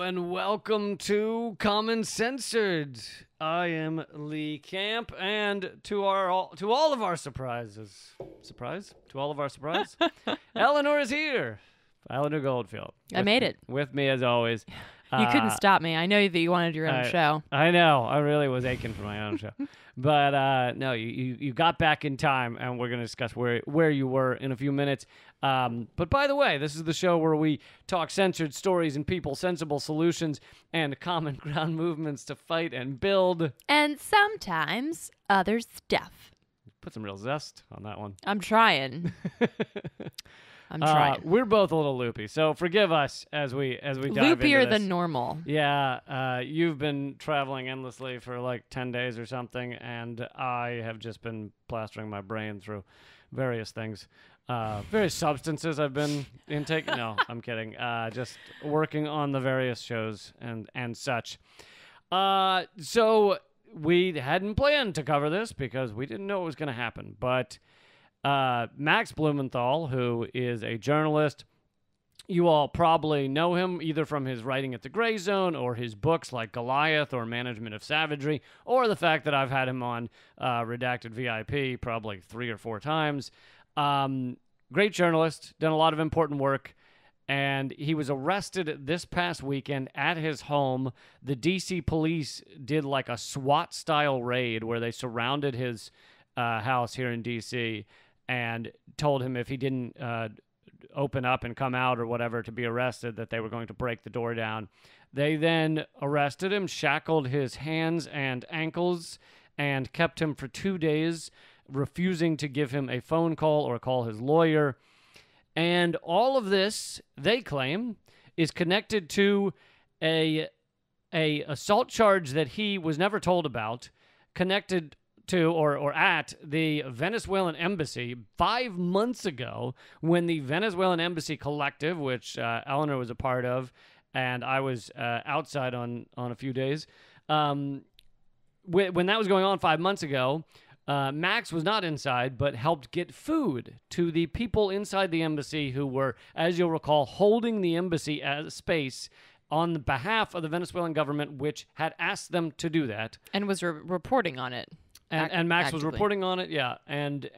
and welcome to Common Censored. I am Lee Camp, and to all of our surprises, Eleanor is here. Eleanor Goldfield. I made it. With me as always. You couldn't stop me. I know that you wanted your own show. I know. I really was aching for my own show. But no, you got back in time, and we're going to discuss where you were in a few minutes. But by the way, this is the show where we talk censored stories and people, sensible solutions, and common ground movements to fight and build. And sometimes other stuff. Put some real zest on that one. I'm trying. I'm trying. We're both a little loopy, so forgive us as we dive into this. Loopier than normal. Yeah, you've been traveling endlessly for like 10 days or something, and I have just been plastering my brain through various things. Various substances I've been intaking. No, I'm kidding. Just working on the various shows and such. So we hadn't planned to cover this because we didn't know it was going to happen, but Max Blumenthal, who is a journalist, you all probably know him either from his writing at the Gray Zone or his books like Goliath or Management of Savagery, or the fact that I've had him on Redacted VIP probably 3 or 4 times. Great journalist, done a lot of important work, and he was arrested this past weekend at his home. The D.C. police did like a SWAT-style raid where they surrounded his house here in D.C., and told him if he didn't open up and come out or whatever to be arrested, that they were going to break the door down. They then arrested him, shackled his hands and ankles, and kept him for 2 days, refusing to give him a phone call or call his lawyer. And all of this, they claim, is connected to a assault charge that he was never told about, connected to or at the Venezuelan embassy 5 months ago, when the Venezuelan Embassy Collective, which Eleanor was a part of, and I was outside on a few days, when that was going on 5 months ago, Max was not inside, but helped get food to the people inside the embassy who were, as you'll recall, holding the embassy as space on the behalf of the Venezuelan government, which had asked them to do that. And was reporting on it. And Max actively. was reporting on it, yeah, and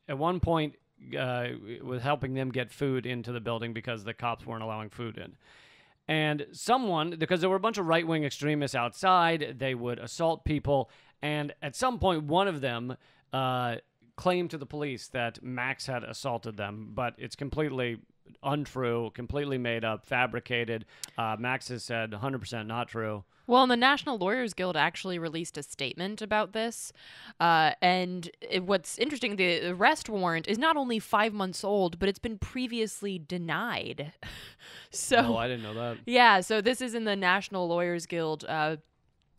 at one point was helping them get food into the building because the cops weren't allowing food in. And someone, because there were a bunch of right-wing extremists outside, they would assault people, and at some point one of them claimed to the police that Max had assaulted them, but it's completely untrue, completely made up, fabricated. Max has said 100% not true. Well, and the National Lawyers Guild actually released a statement about this. What's interesting, the arrest warrant is not only 5 months old, but it's been previously denied. Oh, I didn't know that. Yeah, so this is in the National Lawyers Guild.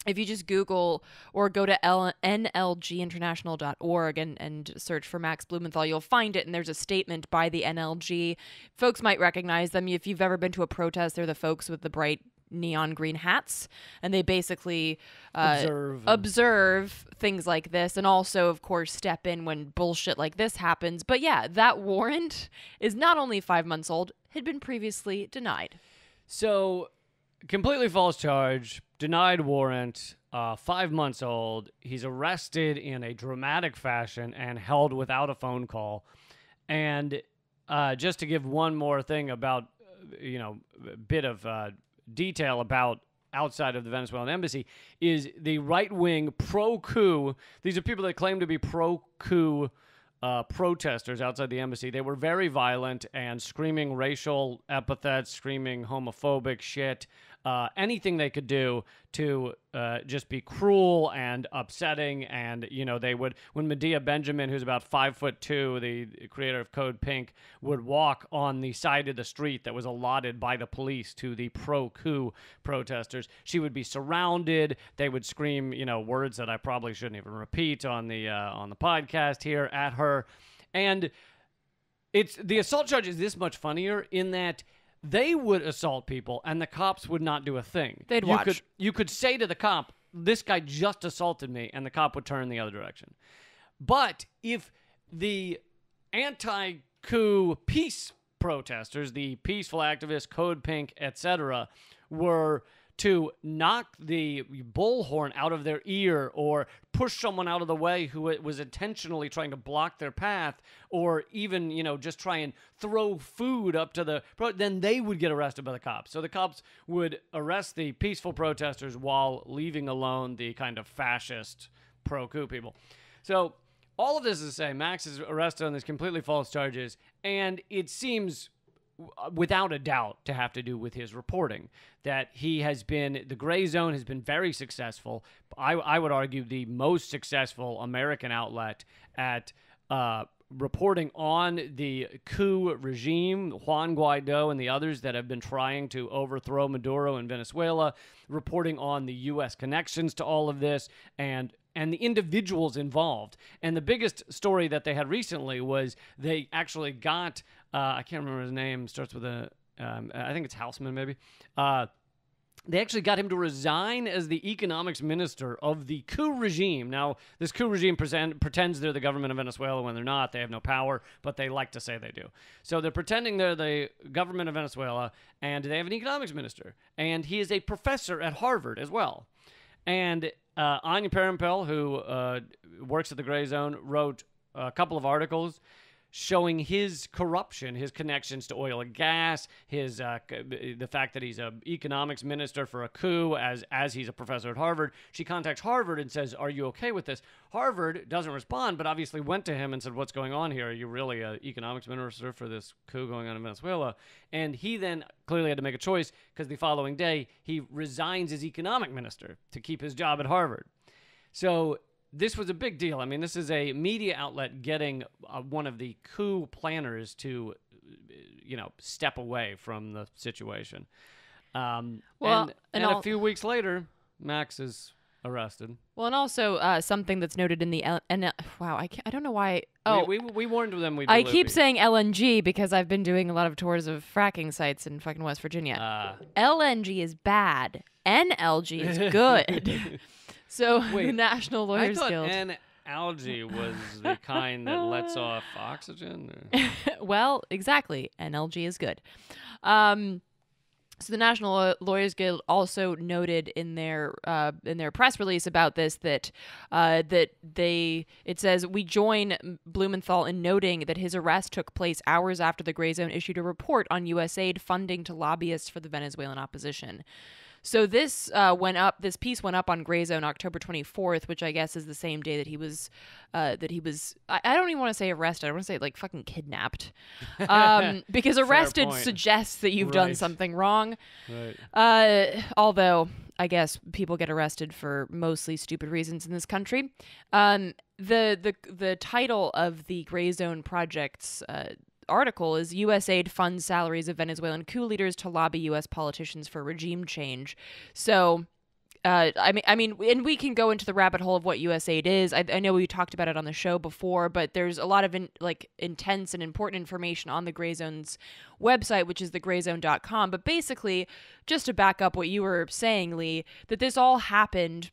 If you just Google or go to nlginternational.org and search for Max Blumenthal, you'll find it, and there's a statement by the NLG. Folks might recognize them. If you've ever been to a protest, they're the folks with the bright neon green hats, and they basically observe things like this, and also, of course, step in when bullshit like this happens. But yeah, that warrant is not only 5 months old, had been previously denied. So, completely false charge, denied warrant, 5 months old. He's arrested in a dramatic fashion and held without a phone call. And just to give one more thing about, a bit of detail about outside of the Venezuelan embassy, is the right-wing pro-coup. These are people that claim to be pro-coup protesters outside the embassy. They were very violent and screaming racial epithets, screaming homophobic shit, anything they could do to just be cruel and upsetting. And, they would, when Medea Benjamin, who's about 5'2", the creator of Code Pink, would walk on the side of the street that was allotted by the police to the pro-coup protesters, she would be surrounded. They would scream, words that I probably shouldn't even repeat on the podcast here at her. And the assault charge is this much funnier in that they would assault people and the cops would not do a thing. They'd watch. You could say to the cop, this guy just assaulted me, and the cop would turn the other direction. But if the anti-coup peace protesters, the peaceful activists, Code Pink, etc., were to knock the bullhorn out of their ear or push someone out of the way who was intentionally trying to block their path, or even, just try and throw food up to then they would get arrested by the cops. So the cops would arrest the peaceful protesters while leaving alone the kind of fascist pro-coup people. So all of this is to say, Max is arrested on these completely false charges, and it seems without a doubt to have to do with his reporting, that the Gray Zone has been very successful. I would argue the most successful American outlet at reporting on the coup regime, Juan Guaido and the others that have been trying to overthrow Maduro in Venezuela, reporting on the U.S. connections to all of this, and the individuals involved. And the biggest story that they had recently was they actually got, I can't remember his name, starts with I think it's Houseman maybe. They actually got him to resign as the economics minister of the coup regime. Now, this coup regime pretends they're the government of Venezuela when they're not. They have no power, but they like to say they do. So they're pretending they're the government of Venezuela, and they have an economics minister. And he is a professor at Harvard as well. And Anya Parampil, who works at the Gray Zone, wrote a couple of articles showing his corruption, his connections to oil and gas, the fact that he's an economics minister for a coup as he's a professor at Harvard. She contacts Harvard and says, "Are you okay with this?" Harvard doesn't respond, but obviously went to him and said, "What's going on here? Are you really an economics minister for this coup going on in Venezuela?" And he then clearly had to make a choice, because the following day he resigns as economic minister to keep his job at Harvard. So this was a big deal. I mean, this is a media outlet getting one of the coup planners to, step away from the situation. And a few weeks later, Max is arrested. Well, and also something that's noted in the I don't know why. Oh, we warned them. I keep saying LNG because I've been doing a lot of tours of fracking sites in fucking West Virginia. LNG is bad. NLG is good. So the National Lawyers Guild. I thought algae was the kind that lets off oxygen. Well, exactly. NLG is good. So the National Lawyers Guild also noted in their press release about this that it says, "We join Blumenthal in noting that his arrest took place hours after the Gray Zone issued a report on USAID funding to lobbyists for the Venezuelan opposition." So this This piece went up on Gray Zone October 24th, which I guess is the same day that he was. I don't even want to say arrested. I want to say fucking kidnapped, because arrested suggests that you've done something wrong. Right. Although I guess people get arrested for mostly stupid reasons in this country. The title of the Gray Zone Project's article is "USAID funds salaries of Venezuelan coup leaders to lobby U.S. politicians for regime change." So, I mean, and we can go into the rabbit hole of what USAID is. I know we talked about it on the show before, but there's a lot of intense and important information on the Gray Zone's website, which is thegrayzone.com. But basically, just to back up what you were saying, Lee, that this all happened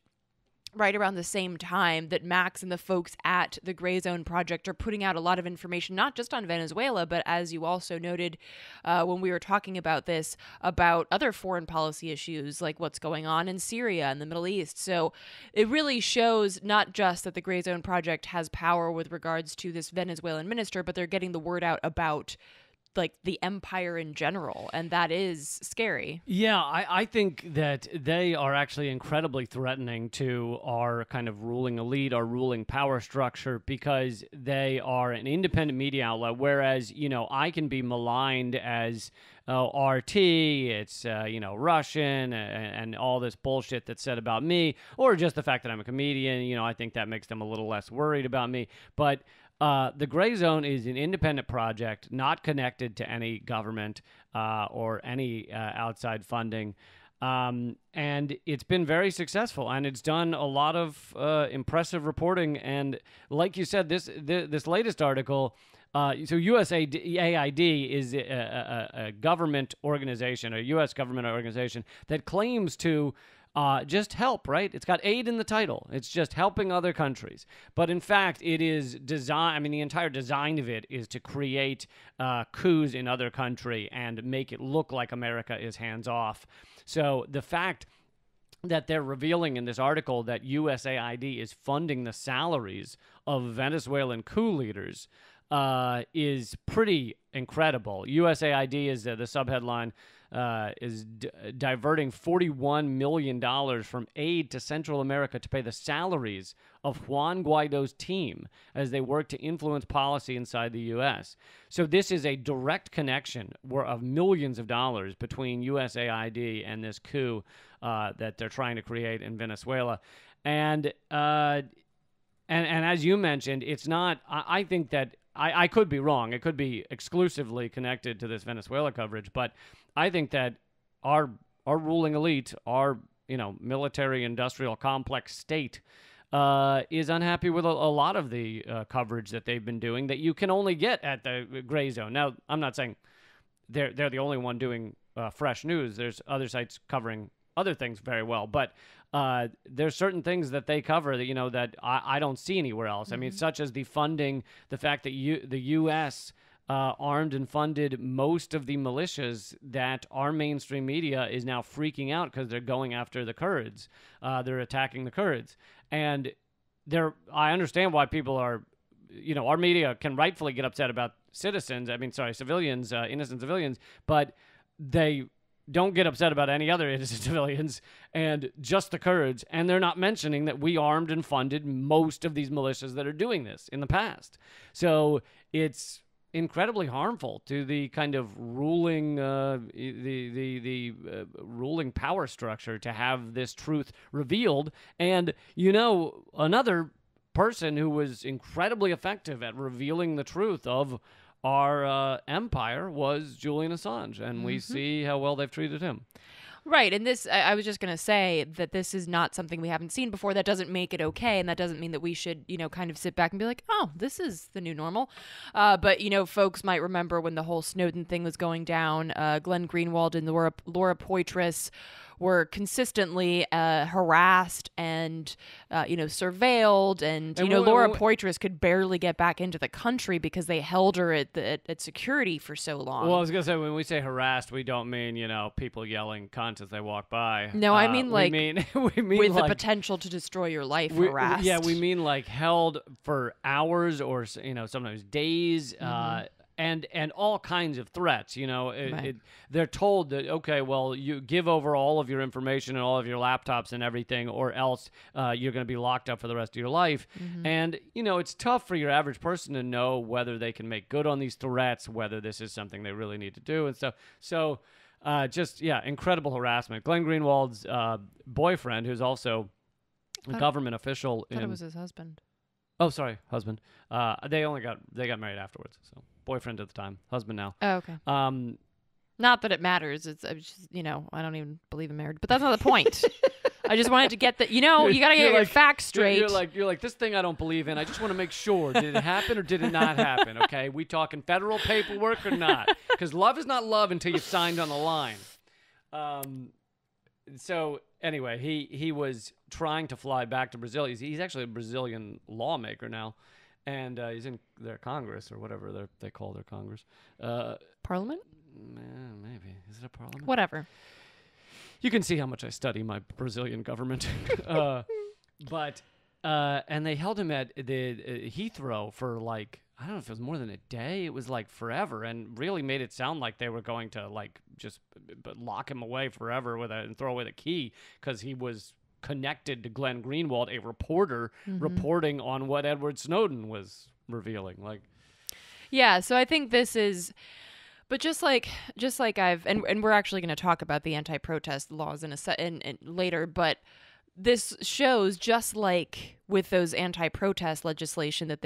right around the same time that Max and the folks at the Gray Zone Project are putting out a lot of information, not just on Venezuela, but as you also noted when we were talking about this, about other foreign policy issues like what's going on in Syria and the Middle East. So it really shows not just that the Gray Zone Project has power with regards to this Venezuelan minister, but they're getting the word out about the empire in general, and that is scary. Yeah, I think that they are actually incredibly threatening to our kind of ruling elite, our ruling power structure, because they are an independent media outlet, whereas, I can be maligned as RT, it's, Russian, and all this bullshit that's said about me, or just the fact that I'm a comedian. I think that makes them a little less worried about me. But the Gray Zone is an independent project, not connected to any government or any outside funding. And it's been very successful, and it's done a lot of impressive reporting. And like you said, this latest article, so USAID is a government organization, a U.S. government organization that claims to just help, right? It's got aid in the title. It's just helping other countries. But in fact, it is design. I mean, the entire design of it is to create coups in other country and make it look like America is hands off. So the fact that they're revealing in this article that USAID is funding the salaries of Venezuelan coup leaders is pretty incredible. USAID is the subheadline. Is diverting $41 million from aid to Central America to pay the salaries of Juan Guaido's team as they work to influence policy inside the U.S. So this is a direct connection of millions of dollars between USAID and this coup that they're trying to create in Venezuela. And as you mentioned, it's not, I think that, I could be wrong. It could be exclusively connected to this Venezuela coverage, but I think that our ruling elite, our military industrial complex state, is unhappy with a lot of the coverage that they've been doing that you can only get at the Gray Zone. Now, I'm not saying they're the only one doing fresh news. There's other sites covering other things very well, but there's certain things that they cover that that I don't see anywhere else. I mean, such as the funding, the fact that the U.S. Armed and funded most of the militias that our mainstream media is now freaking out because they're going after the Kurds. They're attacking the Kurds, and I understand why people are, our media can rightfully get upset about civilians, innocent civilians, but they don't get upset about any other innocent civilians and just the Kurds. And they're not mentioning that we armed and funded most of these militias that are doing this in the past. So it's incredibly harmful to the kind of ruling, ruling power structure to have this truth revealed. And, another person who was incredibly effective at revealing the truth of our empire was Julian Assange, and we see how well they've treated him. Right, and this, I was just going to say that this is not something we haven't seen before. That doesn't make it okay, and that doesn't mean that we should, kind of sit back and be like, oh, this is the new normal. But, folks might remember when the whole Snowden thing was going down, Glenn Greenwald and Laura Poitras were consistently harassed and, surveilled. And, Laura Poitras could barely get back into the country because they held her at security for so long. Well, I was going to say, when we say harassed, we don't mean, people yelling cunt as they walk by. No, I mean, we mean with like, the potential to destroy your life harassed. Yeah, we mean like held for hours or, sometimes days. And all kinds of threats, they're told that, okay, well, you give over all of your information and all of your laptops and everything, or else you're going to be locked up for the rest of your life. And, it's tough for your average person to know whether they can make good on these threats, whether this is something they really need to do and stuff. So incredible harassment. Glenn Greenwald's boyfriend, who's also a government official. I thought it was his husband. Oh, sorry, husband. They got married afterwards, so. Boyfriend at the time, husband now. Oh, okay. Not that it matters. It's just, I don't even believe in marriage, but that's not the point. I just wanted to get that. You got to get your facts straight. You're like, this thing I don't believe in. I just want to make sure. Did it happen or did it not happen? Okay, we talking federal paperwork or not? Because love is not love until you signed on the line. So anyway, he was trying to fly back to Brazil. He's actually a Brazilian lawmaker now. And he's in their Congress or whatever they call their Congress. Parliament? Maybe. Is it a parliament? Whatever. You can see how much I study my Brazilian government. And they held him at the Heathrow for like, I don't know if it was more than a day. It was like forever, and really made it sound like they were going to like just lock him away forever and throw away the key because he was connected to Glenn Greenwald, a reporter reporting on what Edward Snowden was revealing. Yeah, so I think this is, but just like and we're actually going to talk about the anti-protest laws in later, but this shows, just like with those anti-protest legislation that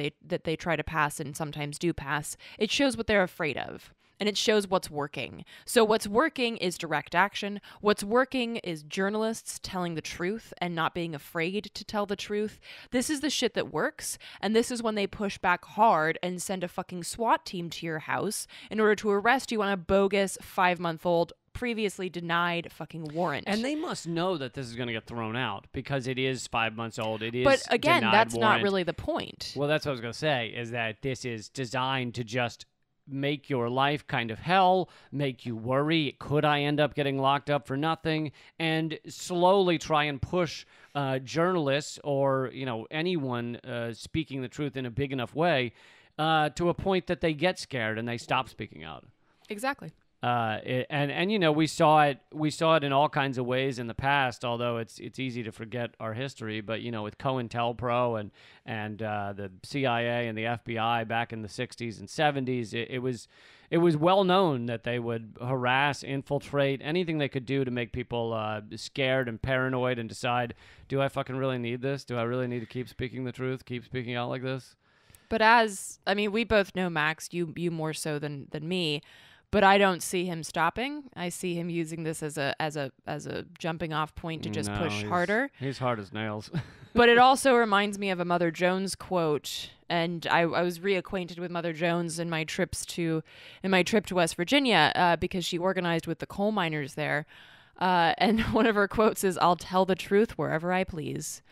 they try to pass and sometimes do pass, it shows what they're afraid of. And it shows what's working. So what's working is direct action. What's working is journalists telling the truth and not being afraid to tell the truth. This is the shit that works. And this is when they push back hard and send a fucking SWAT team to your house in order to arrest you on a bogus 5-month-old previously denied fucking warrant. And they must know that this is going to get thrown out because it is 5 months old. It is But again, denied that's warrant. not really the point. Well, that's what I was going to say, is that this is designed to just make your life kind of hell, make you worry, could I end up getting locked up for nothing, and slowly try and push journalists or, anyone speaking the truth in a big enough way to a point that they get scared and they stop speaking out. Exactly. We saw it in all kinds of ways in the past, although it's easy to forget our history, but with COINTELPRO and the CIA and the FBI back in the 60s and 70s, it was well known that they would harass, infiltrate, anything they could do to make people scared and paranoid and decide, do I fucking really need this? Do I really need to keep speaking the truth, keep speaking out like this? But we both know Max, you more so than me. But I don't see him stopping. I see him using this as a jumping off point to just push harder. He's hard as nails. But it also reminds me of a Mother Jones quote, and I was reacquainted with Mother Jones in my trip to West Virginia because she organized with the coal miners there. And one of her quotes is, "I'll tell the truth wherever I please,"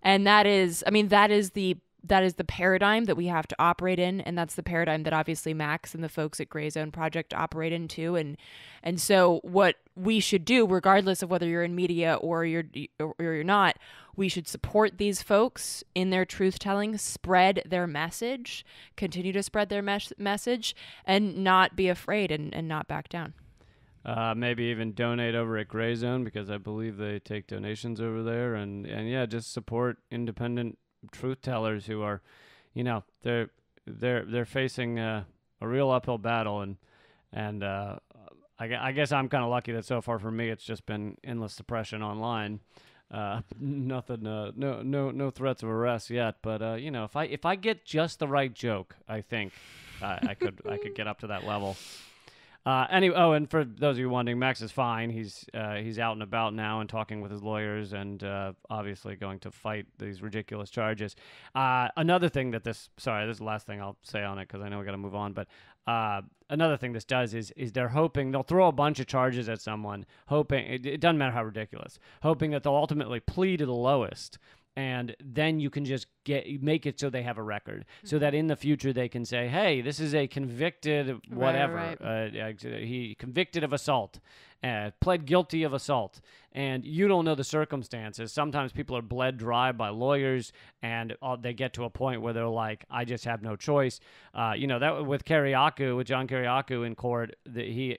and that is the paradigm that we have to operate in, and that's the paradigm that obviously Max and the folks at Gray Zone Project operate in too. And so what we should do, regardless of whether you're in media or you're not, we should support these folks in their truth telling, spread their message, continue to spread their message, and not be afraid and not back down. Maybe even donate over at Gray Zone, because I believe they take donations over there, and yeah, just support independent truth tellers who are, they're facing a real uphill battle, and I guess I'm kind of lucky that so far for me it's just been endless suppression online. Nothing, no threats of arrest yet, but if I get just the right joke, I think I could get up to that level. Anyway, and for those of you wondering, Max is fine. He's out and about now and talking with his lawyers, and obviously going to fight these ridiculous charges. Another thing that this is the last thing I'll say on it because I know we got to move on. But another thing this does is they're hoping they'll throw a bunch of charges at someone, hoping it doesn't matter how ridiculous, hoping that they'll ultimately plead to the lowest. And then you can just make it so they have a record, so that in the future they can say, hey, this is a convicted whatever. Right. He convicted of assault, pled guilty of assault, and you don't know the circumstances. Sometimes people are bled dry by lawyers, and they get to a point where they're like, I just have no choice. That with John Kiriakou in court, he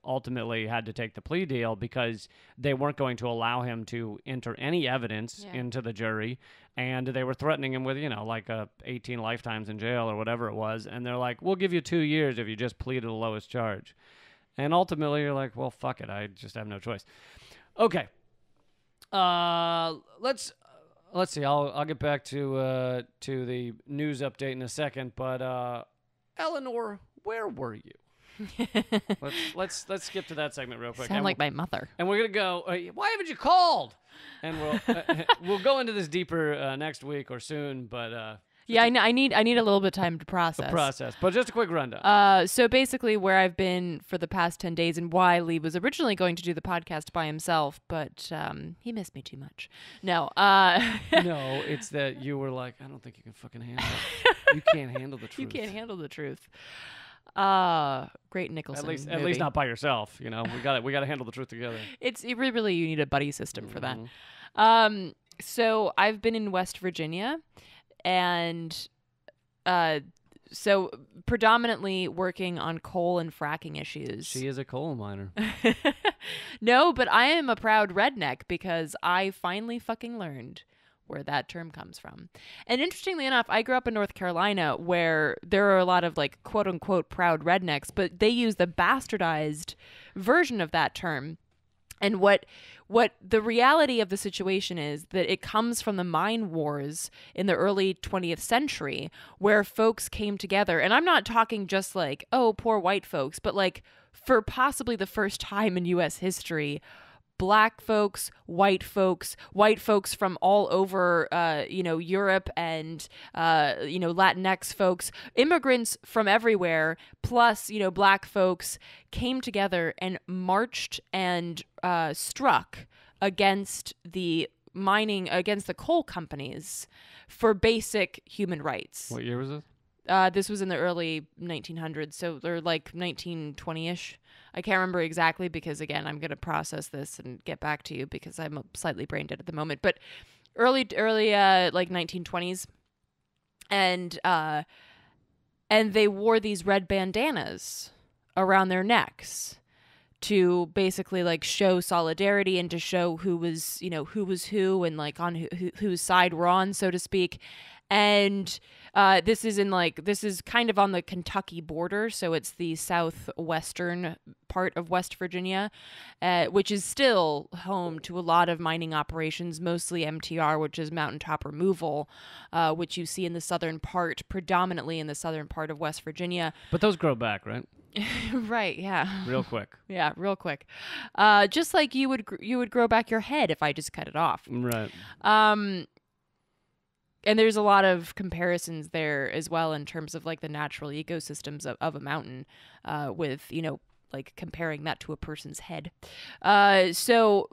ultimately had to take the plea deal because they weren't going to allow him to enter any evidence into the jury, and they were threatening him with 18 lifetimes in jail or whatever it was, and they're like, we'll give you 2 years if you just plead to the lowest charge. And ultimately you're like, well, fuck it, I just have no choice. Okay, let's see. I'll get back to the news update in a second, but Eleanor, where were you? let's skip to that segment real quick. Sound like my mother. And we're gonna go. Why haven't you called? And we'll go into this deeper next week or soon. But yeah, I need a little bit of time to process. But just a quick rundown. So basically, where I've been for the past 10 days, and why Lee was originally going to do the podcast by himself, but he missed me too much. No. No, it's that you were like, I don't think you can fucking handle it. You can't handle the truth. You can't handle the truth. Great Nicholson. At least not by yourself. We got to handle the truth together. It really you need a buddy system for that. So I've been in West Virginia, and so predominantly working on coal and fracking issues. She is a coal miner. No, but I am a proud redneck because I finally fucking learned where that term comes from. And interestingly enough, I grew up in North Carolina where there are a lot of quote unquote proud rednecks, but they use the bastardized version of that term. And what the reality of the situation is that it comes from the mine wars in the early 20th century where folks came together. And I'm not talking just poor white folks, but for possibly the first time in U.S. history, black folks, white folks from all over, Europe and, Latinx folks, immigrants from everywhere, plus, black folks came together and marched and struck against the coal companies for basic human rights. What year was this? This was in the early 1900s, so they're like 1920-ish. I can't remember exactly because, again, I'm going to process this and get back to you because I'm slightly brain dead at the moment. But early like 1920s, and they wore these red bandanas around their necks to basically like show solidarity and to show who was who and like on whose side we're on, so to speak. And this is kind of on the Kentucky border, so it's the southwestern part of West Virginia, which is still home to a lot of mining operations, mostly MTR, which is mountaintop removal, which you see in the southern part, predominantly in the southern part of West Virginia. But those grow back, right? Right, yeah. Real quick. Yeah, real quick. Just like you would grow back your head if I just cut it off. Right. And there's a lot of comparisons there as well in terms of like the natural ecosystems of a mountain, with, like comparing that to a person's head. So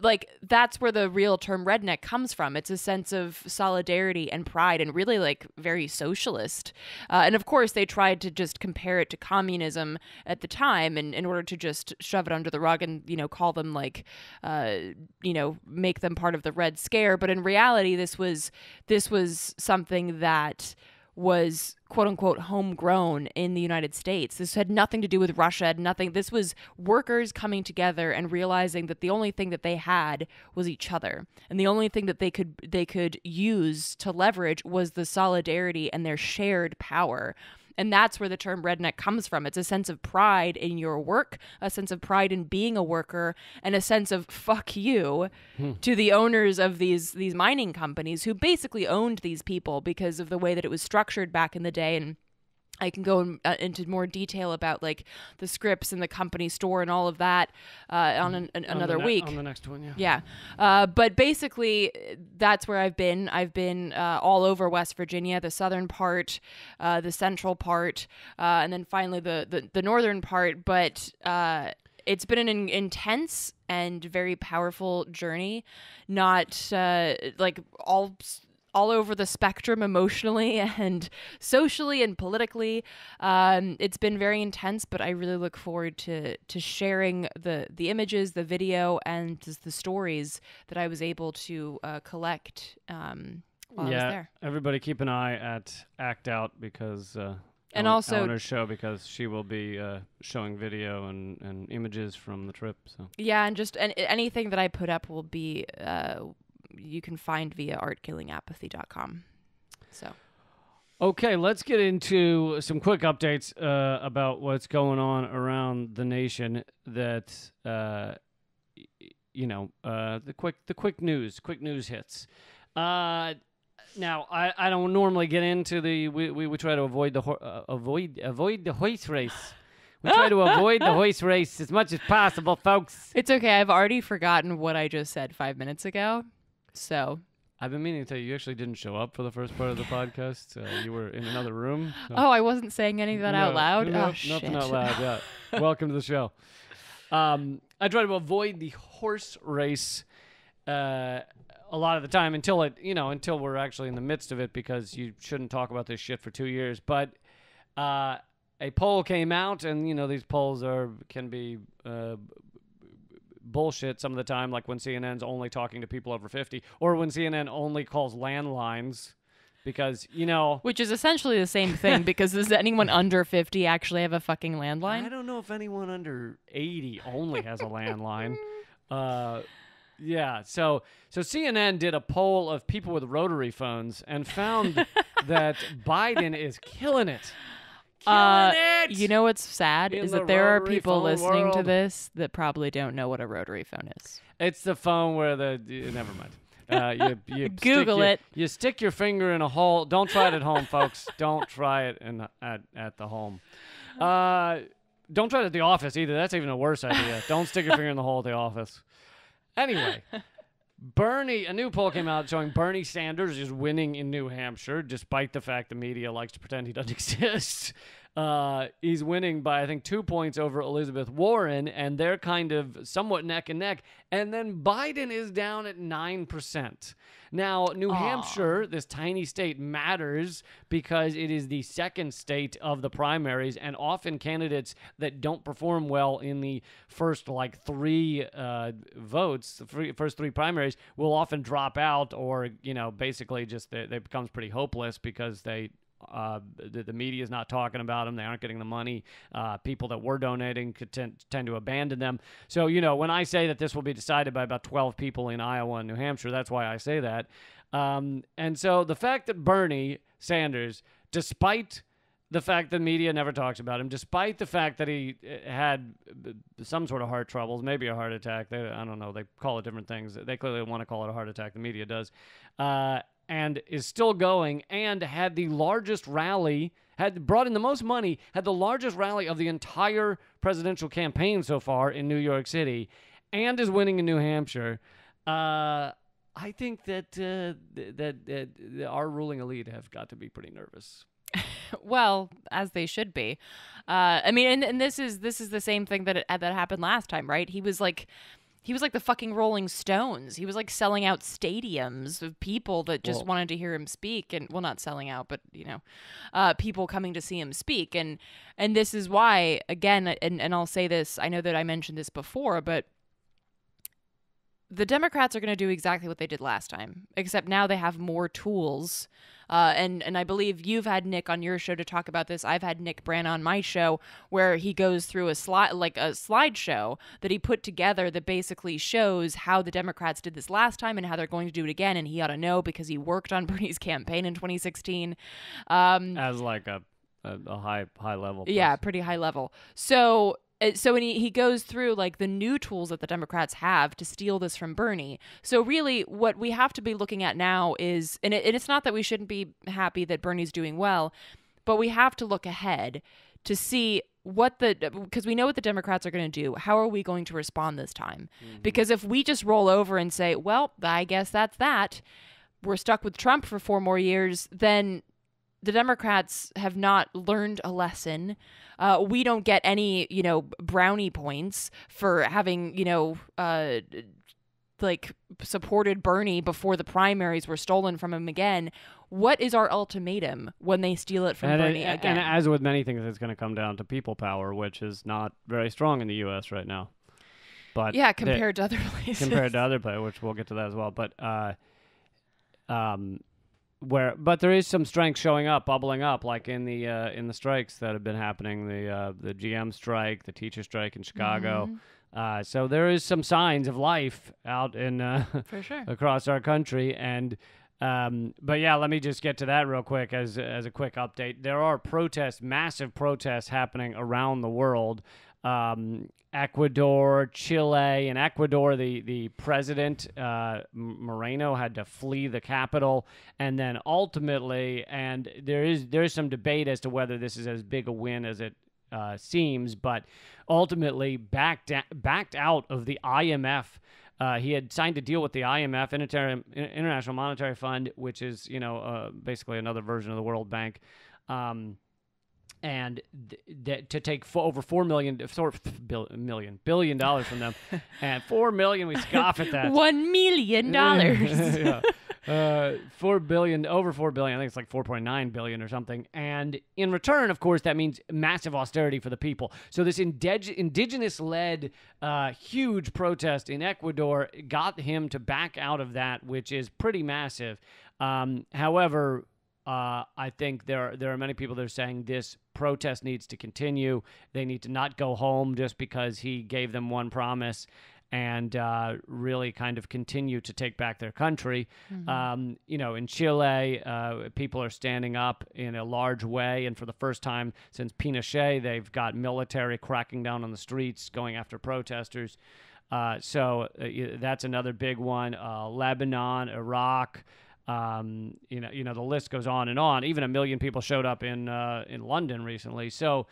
like that's where the real term redneck comes from. It's a sense of solidarity and pride and really like very socialist. And of course they tried to just compare it to communism at the time and in order to just shove it under the rug and, call them like, make them part of the Red Scare. But in reality, this was something that was quote unquote homegrown in the United States. This had nothing to do with Russia, had nothing. This was workers coming together and realizing that the only thing that they had was each other. And the only thing that they could use to leverage was the solidarity and their shared power. And that's where the term redneck comes from. It's a sense of pride in your work, a sense of pride in being a worker, and a sense of fuck you to the owners of these mining companies who basically owned these people because of the way that it was structured back in the day. And I can go into more detail about like the scripts and the company store and all of that on another week. On the next one, yeah. Yeah. But basically, that's where I've been. I've been all over West Virginia, the southern part, the central part, and then finally the northern part. But it's been an intense and very powerful journey, not like all over the spectrum emotionally and socially and politically. It's been very intense, but I really look forward to sharing the images, the video, and the stories that I was able to collect while I was there. Everybody keep an eye at Act Out because and also Eleanor's show, because she will be showing video and images from the trip. So yeah, and anything that I put up will be you can find via artkillingapathy.com. So, okay, let's get into some quick updates about what's going on around the nation. That the quick news hits. Now, I don't normally get into we try to avoid the horse race. We try to avoid the horse race as much as possible, folks. It's okay. I've already forgotten what I just said 5 minutes ago. So I've been meaning to tell you actually didn't show up for the first part of the podcast. You were in another room. So. Oh, I wasn't saying any of that out loud? No, shit. Nothing out loud, yeah. Welcome to the show. I try to avoid the horse race a lot of the time until we're actually in the midst of it, because you shouldn't talk about this shit for 2 years. But a poll came out, and these polls can be bullshit some of the time, like when CNN's only talking to people over 50, or when CNN only calls landlines, because which is essentially the same thing, because does anyone under 50 actually have a fucking landline? I don't know if anyone under 80 only has a landline. Yeah, so CNN did a poll of people with rotary phones and found that Biden is killing it. You know what's sad is that there are people listening to this that probably don't know what a rotary phone is. It's the phone where never mind. You Google it. You stick your finger in a hole. Don't try it at home, folks. Don't try it at the home. Don't try it at the office either. That's even a worse idea. Don't stick your finger in the hole at the office. Anyway, a new poll came out showing Bernie Sanders is winning in New Hampshire, despite the fact the media likes to pretend he doesn't exist. He's winning by, I think, 2 points over Elizabeth Warren, and they're kind of somewhat neck and neck. And then Biden is down at 9%. Now, New Hampshire, this tiny state, matters because it is the second state of the primaries, and often candidates that don't perform well in the first, three votes, first three primaries, will often drop out or, basically just they becomes pretty hopeless because the media is not talking about them. They aren't getting the money. People that were donating could tend to abandon them. So, when I say that this will be decided by about 12 people in Iowa and New Hampshire, that's why I say that. And so the fact that Bernie Sanders, despite the fact that media never talks about him, despite the fact that he had some sort of heart troubles, maybe a heart attack, I don't know, they call it different things. They clearly want to call it a heart attack. The media does. And is still going, and had the largest rally, had brought in the most money, had the largest rally of the entire presidential campaign so far in New York City, and is winning in New Hampshire. I think that our ruling elite have got to be pretty nervous. Well, as they should be. I mean, and this is the same thing that happened last time, right? He was like the fucking Rolling Stones. He was like selling out stadiums of people that just wanted to hear him speak, and not selling out, but people coming to see him speak. And this is why, again, and I'll say this, I know that I mentioned this before, but the Democrats are going to do exactly what they did last time, except now they have more tools. And I believe you've had Nick on your show to talk about this. I've had Nick Brandt on my show, where he goes through a slideshow that he put together that basically shows how the Democrats did this last time and how they're going to do it again. And he ought to know because he worked on Bernie's campaign in 2016. As like a high level person. Yeah, pretty high level. So when he goes through like the new tools that the Democrats have to steal this from Bernie. So really what we have to be looking at now is, and it's not that we shouldn't be happy that Bernie's doing well, but we have to look ahead to see because we know what the Democrats are going to do. How are we going to respond this time? Mm-hmm. Because if we just roll over and say, well, I guess that's that, we're stuck with Trump for 4 more years, then the Democrats have not learned a lesson. We don't get any, brownie points for having, supported Bernie before the primaries were stolen from him again. What is our ultimatum when they steal it from Bernie again? And as with many things, it's going to come down to people power, which is not very strong in the U.S. right now. But yeah, compared to other places. Compared to other places, which we'll get to that as well. But but there is some strength showing up, bubbling up, like in the strikes that have been happening, the GM strike, the teacher strike in Chicago. Mm-hmm. So there is some signs of life out in for sure across our country. And but yeah, let me just get to that real quick as a quick update. There are massive protests happening around the world. Ecuador, Chile. In Ecuador, the president, Moreno, had to flee the capital. And then ultimately, and there is some debate as to whether this is as big a win as it seems, but ultimately backed out of the IMF. He had signed a deal with the IMF, International Monetary Fund, which is, basically another version of the World Bank. And to take over $4 billion from them, and $4 million, we scoff at that. $1 million. Yeah. $4 billion, over $4 billion. I think it's like $4.9 billion or something. And in return, of course, that means massive austerity for the people. So this indigenous-led huge protest in Ecuador got him to back out of that, which is pretty massive. However, I think there are many people that are saying this protest needs to continue. They need to not go home just because he gave them one promise, and really kind of continue to take back their country. Mm-hmm. In Chile, people are standing up in a large way, and for the first time since Pinochet, they've got military cracking down on the streets, going after protesters. So that's another big one. Lebanon, Iraq. The list goes on and on. Even 1 million people showed up in London recently. So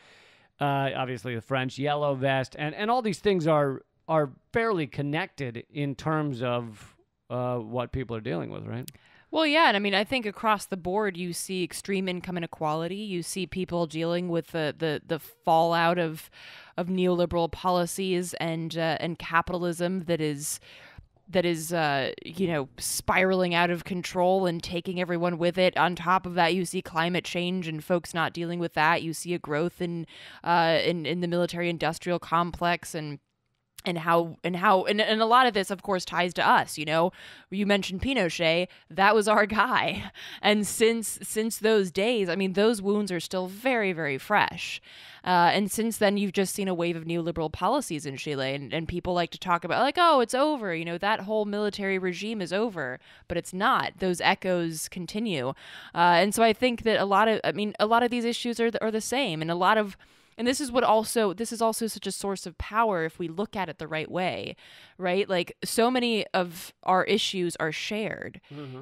Obviously, the French yellow vest, and all these things are fairly connected in terms of what people are dealing with, right? Well, yeah, and I mean, I think across the board, you see extreme income inequality. You see people dealing with the fallout of neoliberal policies and capitalism that is spiraling out of control and taking everyone with it. On top of that, you see climate change and folks not dealing with that. You see a growth in the military industrial complex and a lot of this, of course, ties to us. You mentioned Pinochet. That was our guy. And since those days, I mean, those wounds are still very, very fresh. And since then, you've just seen a wave of neoliberal policies in Chile. And people like to talk about, like, oh, it's over. That whole military regime is over. But it's not. Those echoes continue. And so I think that a lot of these issues are the same. And this is also such a source of power if we look at it the right way, right? Like, so many of our issues are shared. Mm-hmm.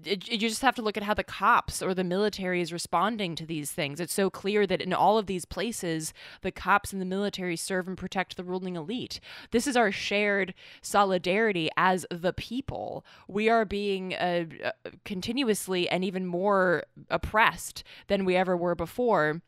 You just have to look at how the cops or the military is responding to these things. It's so clear that in all of these places, the cops and the military serve and protect the ruling elite. This is our shared solidarity as the people. We are being continuously and even more oppressed than we ever were before.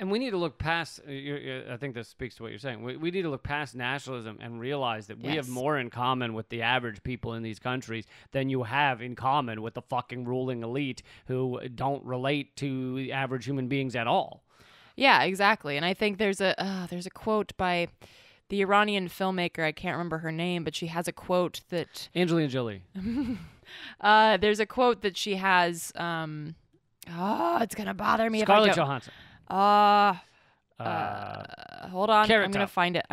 And we need to look past, I think this speaks to what you're saying. We need to look past nationalism and realize that we have more in common with the average people in these countries than you have in common with the fucking ruling elite who don't relate to the average human beings at all. Yeah, exactly. And I think there's a quote by the Iranian filmmaker, I can't remember her name, but she has a quote that... Angelina Jolie. There's a quote that she has... it's going to bother me Scarlett if I don't... Johansson. Hold on. I'm going to find it.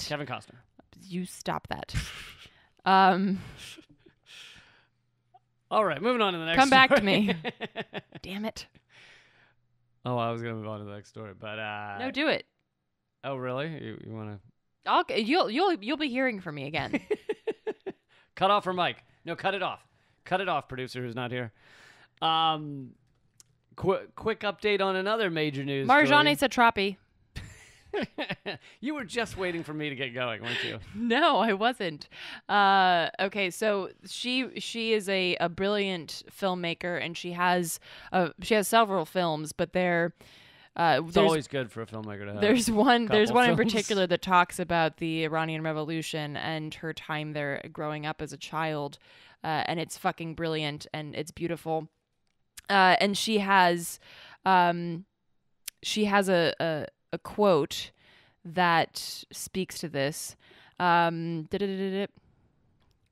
Kevin Costner. You stop that. All right, moving on to the next Come story. back to me. Damn it. Oh, I was going to move on to the next story, but... No, do it. Oh, really? You want to... You'll be hearing from me again. Cut off her mic. No, cut it off. Cut it off, producer who's not here. Quick update on another major news Marjane Satrapi. You were just waiting for me to get going, weren't you? No, I wasn't. Okay, so she is a brilliant filmmaker, and she has several films, but it's always good for a filmmaker to have. There's one films in particular that talks about the Iranian Revolution and her time there growing up as a child, and it's fucking brilliant and it's beautiful. And she has a quote that speaks to this. But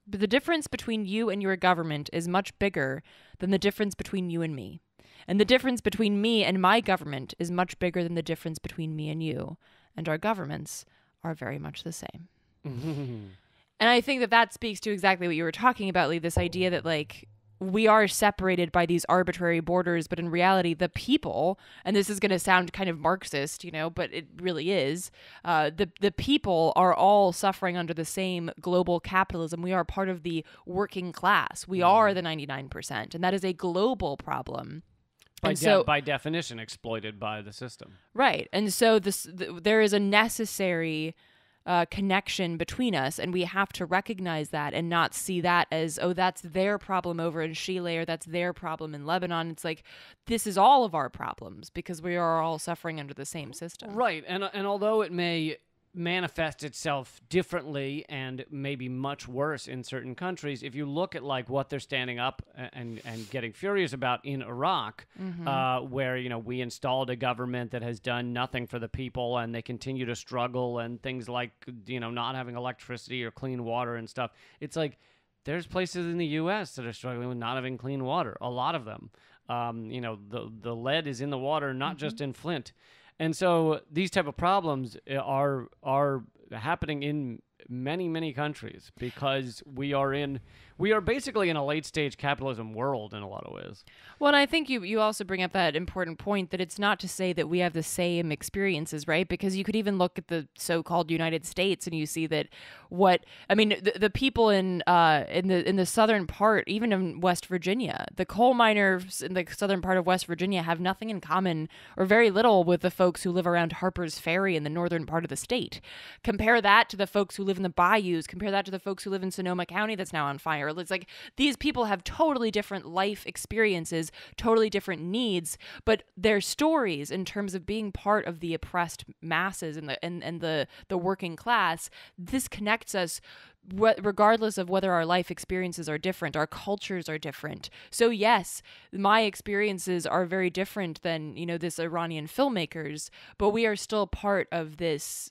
the difference between you and your government is much bigger than the difference between you and me. And the difference between me and my government is much bigger than the difference between me and you. And our governments are very much the same. And I think that speaks to exactly what you were talking about, Lee, this idea that, like, we are separated by these arbitrary borders, but in reality, the people, and this is going to sound kind of Marxist, but it really is, the people are all suffering under the same global capitalism. We are part of the working class. We are the 99%, and that is a global problem. By definition, exploited by the system. Right. And so there is a necessary connection between us, and we have to recognize that and not see that as, oh, that's their problem over in Chile or that's their problem in Lebanon. It's like, this is all of our problems because we are all suffering under the same system. Right. And although it may manifest itself differently and maybe much worse in certain countries, if you look at like what they're standing up and getting furious about in Iraq, where we installed a government that has done nothing for the people and they continue to struggle, and things like not having electricity or clean water and stuff, it's like there's places in the U.S. that are struggling with not having clean water, a lot of them. The lead is in the water, not just in Flint. And so these type of problems are happening in many, many countries because we're we are basically in a late-stage capitalism world in a lot of ways. Well, and I think you also bring up that important point that it's not to say that we have the same experiences, right? Because you could even look at the so-called United States and you see that the people in the southern part, even in West Virginia, the coal miners in the southern part of West Virginia have nothing in common or very little with the folks who live around Harper's Ferry in the northern part of the state. Compare that to the folks who live in the bayous. Compare that to the folks who live in Sonoma County that's now on fire. It's like these people have totally different life experiences, totally different needs, but their stories in terms of being part of the oppressed masses and the working class, this connects us regardless of whether our life experiences are different, our cultures are different. So yes, my experiences are very different than, this Iranian filmmaker's, but we are still part of this,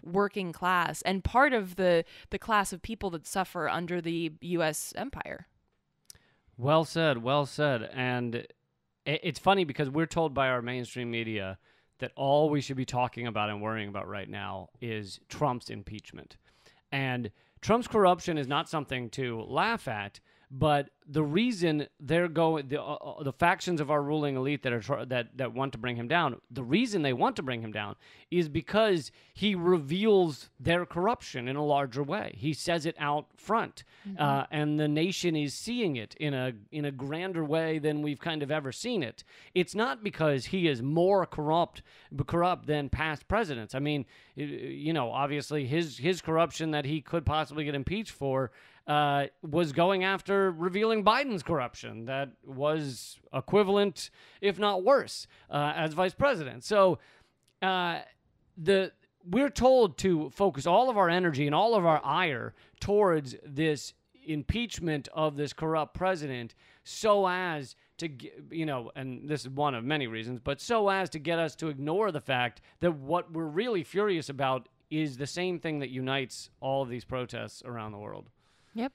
working class and part of the class of people that suffer under the U.S. empire. Well said, well said. And it's funny because we're told by our mainstream media that all we should be talking about and worrying about right now is Trump's impeachment. And Trump's corruption is not something to laugh at, but the reason they're going, the factions of our ruling elite that want to bring him down, the reason they want to bring him down is because he reveals their corruption in a larger way. He says it out front, and the nation is seeing it in a grander way than we've kind of ever seen it. It's not because he is more corrupt than past presidents. I mean, obviously his corruption that he could possibly get impeached for was going after revealing Biden's corruption that was equivalent, if not worse, as vice president. So we're told to focus all of our energy and all of our ire towards this impeachment of this corrupt president so as to, and this is one of many reasons, but so as to get us to ignore the fact that what we're really furious about is the same thing that unites all of these protests around the world. Yep.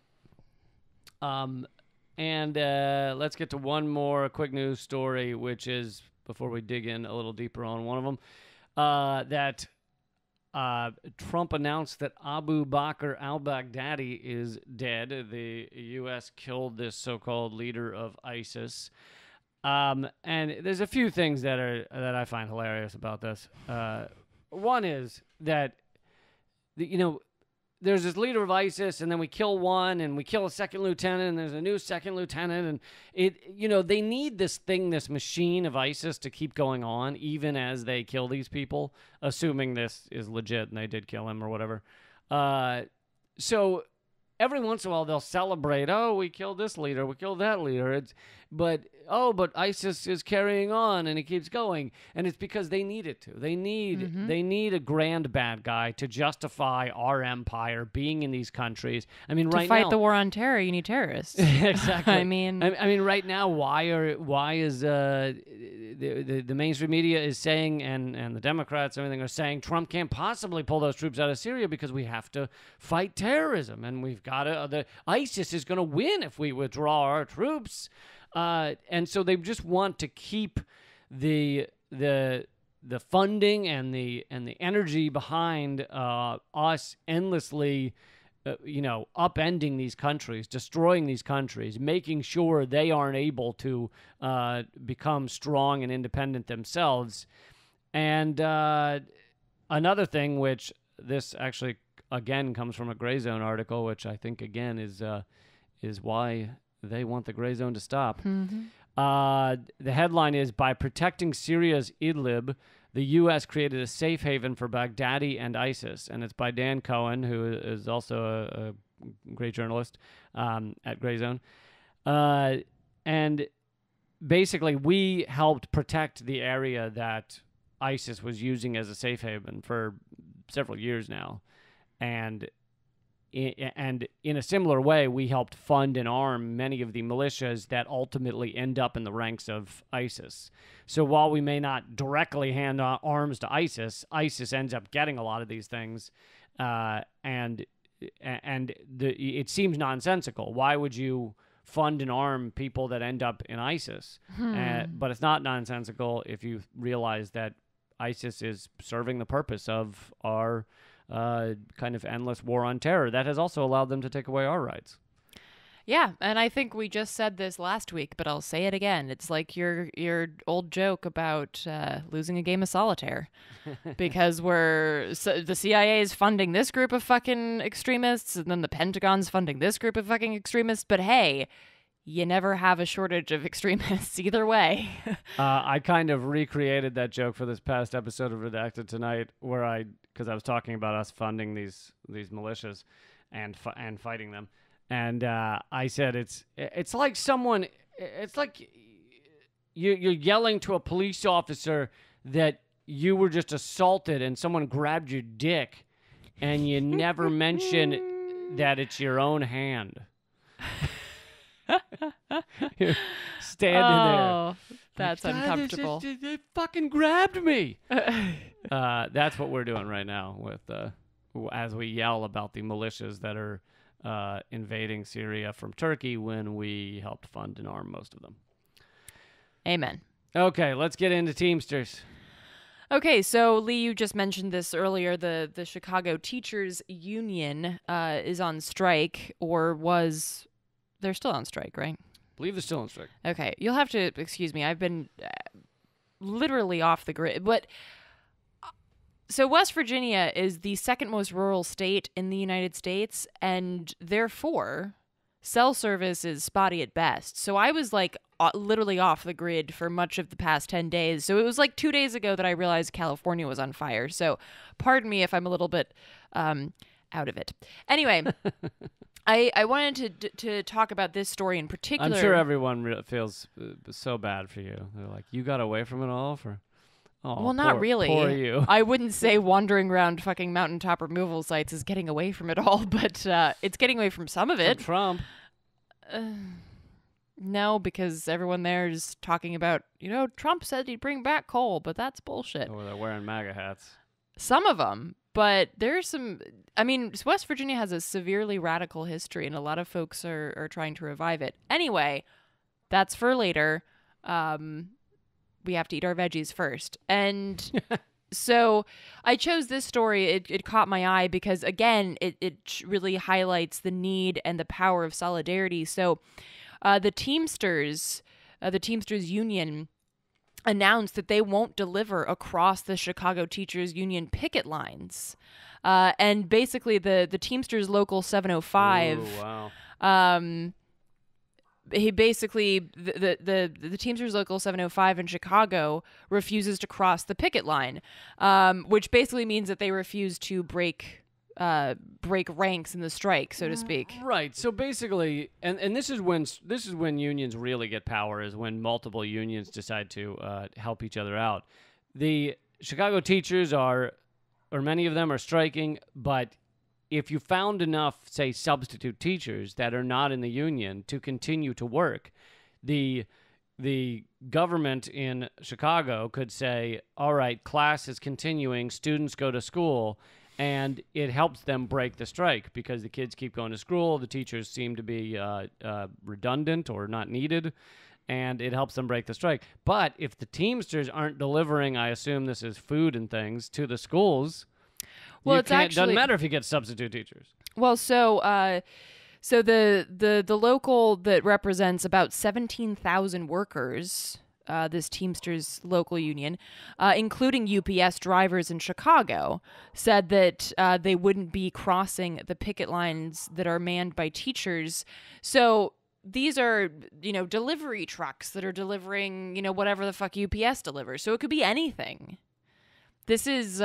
And let's get to one more quick news story, which is, before we dig in a little deeper on one of them, that Trump announced that Abu Bakr al-Baghdadi is dead. The U.S. killed this so-called leader of ISIS. And there's a few things that I find hilarious about this. One is that, there's this leader of ISIS, and then we kill one, and we kill a second lieutenant, and there's a new second lieutenant, and they need this machine of ISIS to keep going on, even as they kill these people, assuming this is legit and they did kill him or whatever. So every once in a while they'll celebrate, we killed this leader, we killed that leader, but ISIS is carrying on and it keeps going, and it's because they need it to. They need a grand bad guy to justify our empire being in these countries. I mean, right now, to fight the war on terror, you need terrorists. Exactly. I mean, right now, why is the mainstream media is saying, and the Democrats and everything are saying, Trump can't possibly pull those troops out of Syria because we have to fight terrorism, and we've got to. The ISIS is going to win if we withdraw our troops. And so they just want to keep the funding and the energy behind us endlessly, upending these countries, destroying these countries, making sure they aren't able to become strong and independent themselves. And another thing, which this actually again comes from a Gray Zone article, which I think again is why they want the gray zone to stop. Mm-hmm. The headline is, by protecting Syria's Idlib, the U.S. created a safe haven for Baghdadi and ISIS. And it's by Dan Cohen, who is also a great journalist at Gray Zone. And basically, we helped protect the area that ISIS was using as a safe haven for several years now. And in a similar way, we helped fund and arm many of the militias that ultimately end up in the ranks of ISIS. So while we may not directly hand arms to ISIS, ISIS ends up getting a lot of these things, and it seems nonsensical. Why would you fund and arm people that end up in ISIS? But it's not nonsensical if you realize that ISIS is serving the purpose of our kind of endless war on terror that has also allowed them to take away our rights. Yeah, and I think we just said this last week, but I'll say it again. It's like your old joke about losing a game of solitaire, because the CIA is funding this group of fucking extremists, and then the Pentagon's funding this group of fucking extremists. But hey, you never have a shortage of extremists either way. I kind of recreated that joke for this past episode of Redacted Tonight, because I was talking about us funding these militias and fighting them. And I said it's like you're yelling to a police officer that you were just assaulted and someone grabbed your dick, and you never mention that it's your own hand. You're standing there. That's uncomfortable. They fucking grabbed me. That's what we're doing right now with as we yell about the militias that are invading Syria from Turkey when we helped fund and arm most of them. Amen. Okay, let's get into Teamsters. Okay, so Lee, you just mentioned this earlier. The Chicago Teachers Union is on strike, they're still on strike, right? I believe they're still on strike. Okay, you'll have to excuse me. I've been literally off the grid. But so West Virginia is the second most rural state in the United States, and therefore cell service is spotty at best. So I was like literally off the grid for much of the past 10 days. So it was like 2 days ago that I realized California was on fire. So pardon me if I'm a little bit out of it. Anyway, I wanted to talk about this story in particular. I'm sure everyone feels so bad for you. They're like, you got away from it all for... Oh, well, not really. Poor you. I wouldn't say wandering around fucking mountaintop removal sites is getting away from it all, but it's getting away from some of it. From Trump. No, because everyone there is talking about, Trump said he'd bring back coal, but that's bullshit. Oh, they're wearing MAGA hats. Some of them, but there's some... I mean, West Virginia has a severely radical history, and a lot of folks are trying to revive it. Anyway, that's for later. We have to eat our veggies first. And so I chose this story. It caught my eye because, again, it really highlights the need and the power of solidarity. So the Teamsters Union announced that they won't deliver across the Chicago Teachers Union picket lines. And basically the Teamsters Local 705... Ooh, wow. He basically the Teamsters Local 705 in Chicago refuses to cross the picket line, which basically means that they refuse to break ranks in the strike, so to speak. Right. So basically, and this is when unions really get power, is when multiple unions decide to help each other out. The Chicago teachers or many of them are striking, but if you found enough, say, substitute teachers that are not in the union to continue to work, the government in Chicago could say, all right, class is continuing, students go to school, and it helps them break the strike because the kids keep going to school, the teachers seem to be redundant or not needed, and it helps them break the strike. But if the Teamsters aren't delivering, I assume this is food and things, to the schools... Well, doesn't matter if you get substitute teachers. Well, so the local that represents about 17,000 workers, this Teamsters local union, including UPS drivers in Chicago, said that they wouldn't be crossing the picket lines that are manned by teachers. So these are, delivery trucks that are delivering, whatever the fuck UPS delivers. So it could be anything. This is,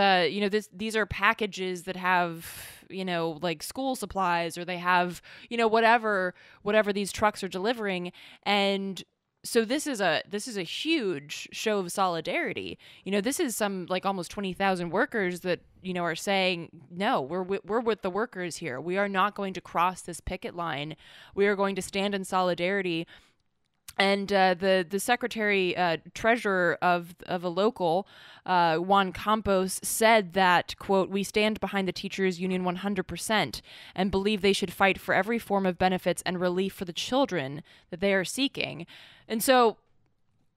these are packages that have, like school supplies, or they have, whatever these trucks are delivering. And so this is a huge show of solidarity. This is some like almost 20,000 workers that, are saying, no, we're with the workers here. We are not going to cross this picket line. We are going to stand in solidarity. And the secretary treasurer of a local, Juan Campos, said that, quote, "We stand behind the teachers union 100% and believe they should fight for every form of benefits and relief for the children that they are seeking." And so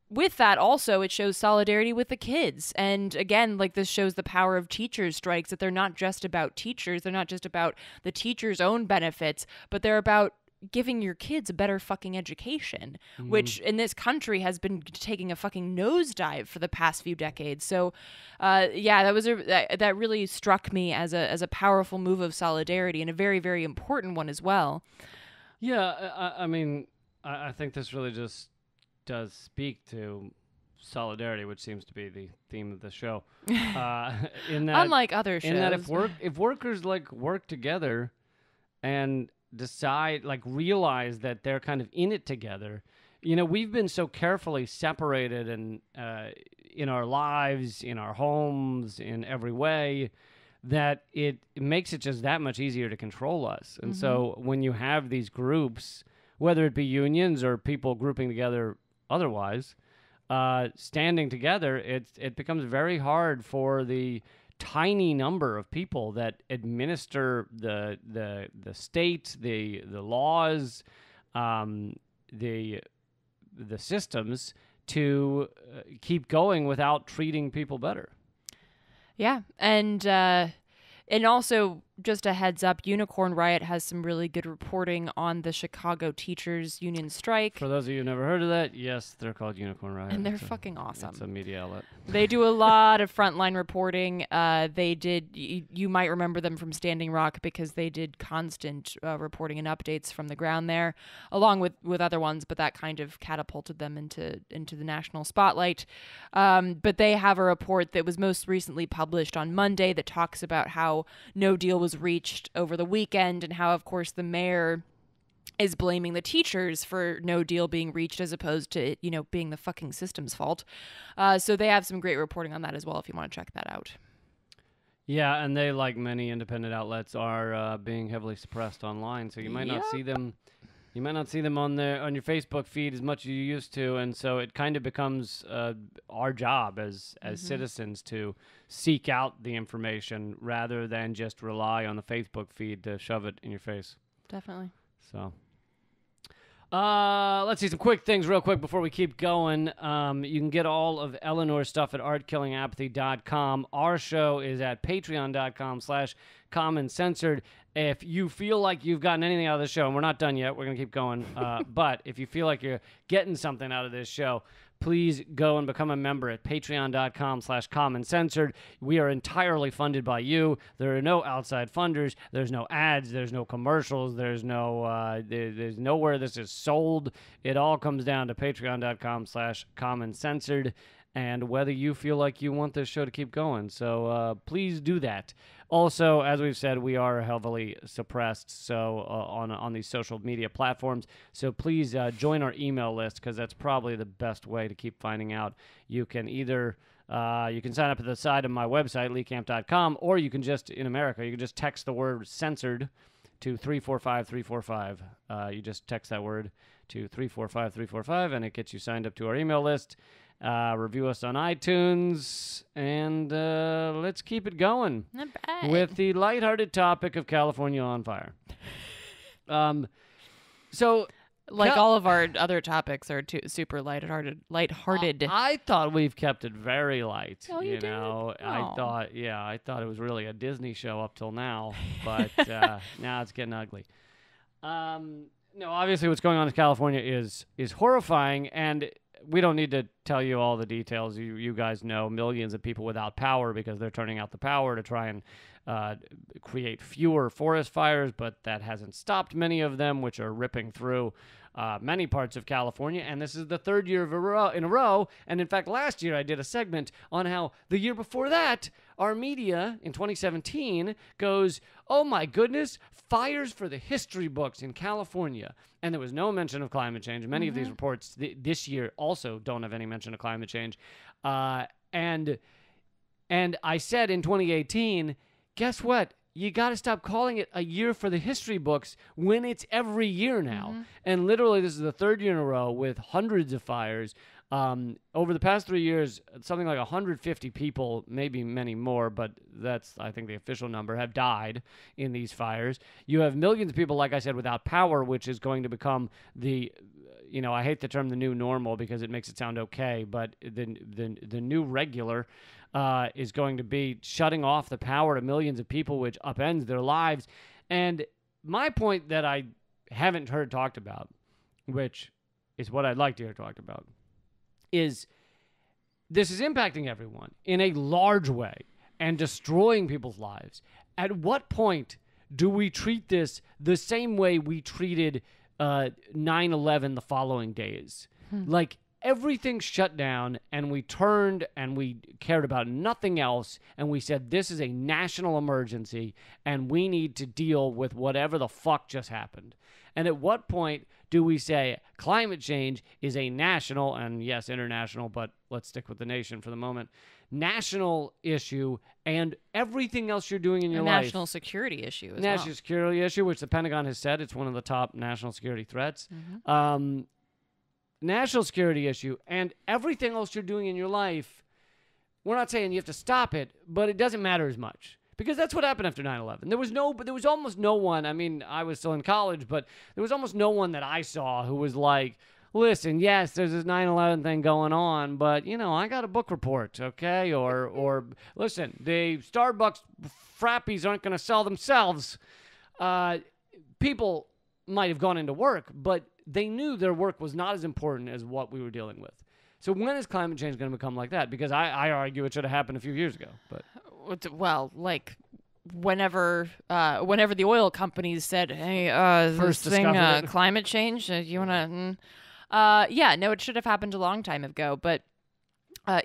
with that also, it shows solidarity with the kids. And again, like, this shows the power of teachers' strikes, that they're not just about teachers. They're not just about the teachers' own benefits, but they're about giving your kids a better fucking education, which in this country has been taking a fucking nosedive for the past few decades. So, that really struck me as a powerful move of solidarity, and a very, very important one as well. Yeah, I mean, I think this really just does speak to solidarity, which seems to be the theme of the show. In that, unlike other shows, in that if workers like work together and decide, like, realize that they're kind of in it together. You know, we've been so carefully separated and in our lives, in our homes, in every way, that it makes it just that much easier to control us. And so when you have these groups, whether it be unions or people grouping together otherwise, standing together, it becomes very hard for the tiny number of people that administer the state, the laws, the systems to keep going without treating people better. Yeah, and also, just a heads up, Unicorn Riot has some really good reporting on the Chicago Teachers Union strike. For those of you who've never heard of that, yes, they're called Unicorn Riot. And they're fucking awesome. It's a media outlet. They do a lot of frontline reporting. They did, you might remember them from Standing Rock, because they did constant reporting and updates from the ground there, along with other ones, but that kind of catapulted them into the national spotlight. But they have a report that was most recently published on Monday that talks about how no deal was reached over the weekend, and how, of course, the mayor is blaming the teachers for no deal being reached, as opposed to it, being the fucking system's fault. So they have some great reporting on that as well, if you want to check that out. Yeah, and they, like many independent outlets, are being heavily suppressed online, so you might not see them. You might not see them on your Facebook feed as much as you used to, and so it kind of becomes our job as citizens to seek out the information rather than just rely on the Facebook feed to shove it in your face. Definitely. So, let's see some quick things real quick before we keep going. You can get all of Eleanor's stuff at artkillingapathy.com. Our show is at patreon.com/commoncensored. If you feel like you've gotten anything out of the show, and we're not done yet, we're going to keep going, but if you feel like you're getting something out of this show, please go and become a member at patreon.com/commoncensored. We are entirely funded by you. There are no outside funders. There's no ads. There's no commercials. There's nowhere this is sold. It all comes down to patreon.com/commoncensored, and whether you feel like you want this show to keep going. So please do that. Also, as we've said, we are heavily suppressed on these social media platforms. So please join our email list, because that's probably the best way to keep finding out. You can either you can sign up at the side of my website, leecamp.com, or you can just, in America, you can just text the word censored to 345-345. You just text that word to 345-345, and it gets you signed up to our email list. Review us on iTunes, and let's keep it going with the lighthearted topic of California on fire. So, all of our other topics are super lighthearted. I thought we've kept it very light. Oh, you did? I thought it was really a Disney show up till now, but now it's getting ugly. No, obviously what's going on in California is horrifying, and we don't need to tell you all the details. You guys know millions of people without power because they're turning out the power to try and create fewer forest fires, but that hasn't stopped many of them, which are ripping through many parts of California. And this is the third year in a row. And in fact, last year I did a segment on how the year before that, our media in 2017 goes, oh my goodness, fires for the history books in California. And there was no mention of climate change. Many of these reports this year also don't have any mention of climate change. And I said in 2018, guess what? You got to stop calling it a year for the history books when it's every year now. And literally, this is the third year in a row with hundreds of fires. Over the past 3 years, something like 150 people, maybe many more, but that's, I think, the official number, have died in these fires. You have millions of people, like I said, without power, which is going to become the, I hate the term the new normal because it makes it sound okay, but the new regular is going to be shutting off the power to millions of people, which upends their lives. And my point that I haven't heard talked about, which is what I'd like to hear talked about, is this is impacting everyone in a large way and destroying people's lives. At what point do we treat this the same way we treated 9/11 the following days? Like, everything shut down, and we turned and we cared about nothing else, and we said this is a national emergency, and we need to deal with whatever the fuck just happened. And at what point do we say climate change is a national, and yes, international, but let's stick with the nation for the moment, national issue, and everything else you're doing in your life. National security issue as National well. security issue, which the Pentagon has said it's one of the top national security threats. National security issue, and everything else you're doing in your life. We're not saying you have to stop it, but it doesn't matter as much. Because that's what happened after 9/11. There was almost no one, I mean, I was still in college, but there was almost no one that I saw who was like, listen, yes, there's this 9/11 thing going on, but, you know, I got a book report, okay? Or listen, the Starbucks frappies aren't going to sell themselves. People might have gone into work, but they knew their work was not as important as what we were dealing with. So when is climate change going to become like that? Because I argue it should have happened a few years ago. But well, like whenever the oil companies said, "Hey, First this thing, discovered it. climate change, you wanna?" Yeah, no, it should have happened a long time ago. But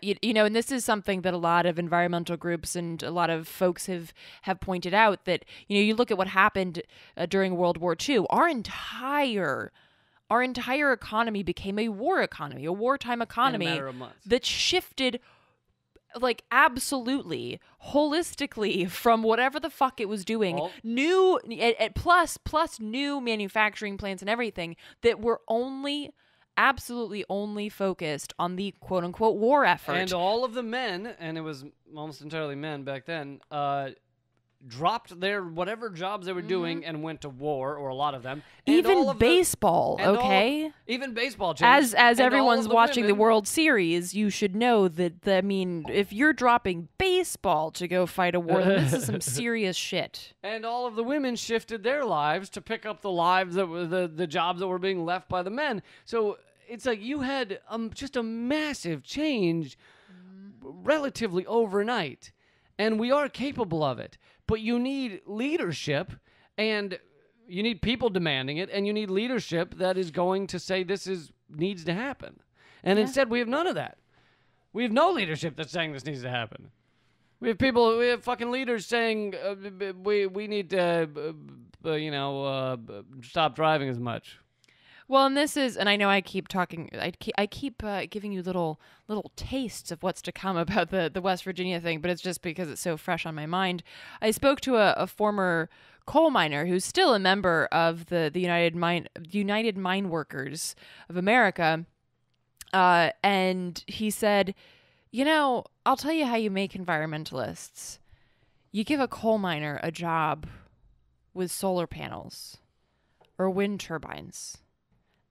you know, and this is something that a lot of environmental groups and a lot of folks have pointed out, that, you know, you look at what happened during World War II. Our entire economy became a war economy, a wartime economy in a matter of months. that shifted, like, absolutely, holistically, from whatever the fuck it was doing. Plus new manufacturing plants and everything that were absolutely only focused on the quote-unquote war effort. And all of the men, and it was almost entirely men back then, dropped their whatever jobs they were doing and went to war, or a lot of them. And even all of baseball, okay? Even baseball changed. As And everyone's all of watching the women, World Series, you should know that, I mean, if you're dropping baseball to go fight a war, then this is some serious shit. And all of the women shifted their lives to pick up the lives that were the jobs that were being left by the men. So it's like you had just a massive change relatively overnight. And we are capable of it. But you need leadership, and you need people demanding it, and you need leadership that is going to say needs to happen. And instead, we have none of that. We have no leadership that's saying this needs to happen. We have fucking leaders saying we need to, stop driving as much. Well, and this is, and I know I keep talking, I keep giving you little tastes of what's to come about the West Virginia thing, but it's just because it's so fresh on my mind. I spoke to a former coal miner who's still a member of the United Mine Workers of America, and he said, you know, I'll tell you how you make environmentalists. You give a coal miner a job with solar panels or wind turbines.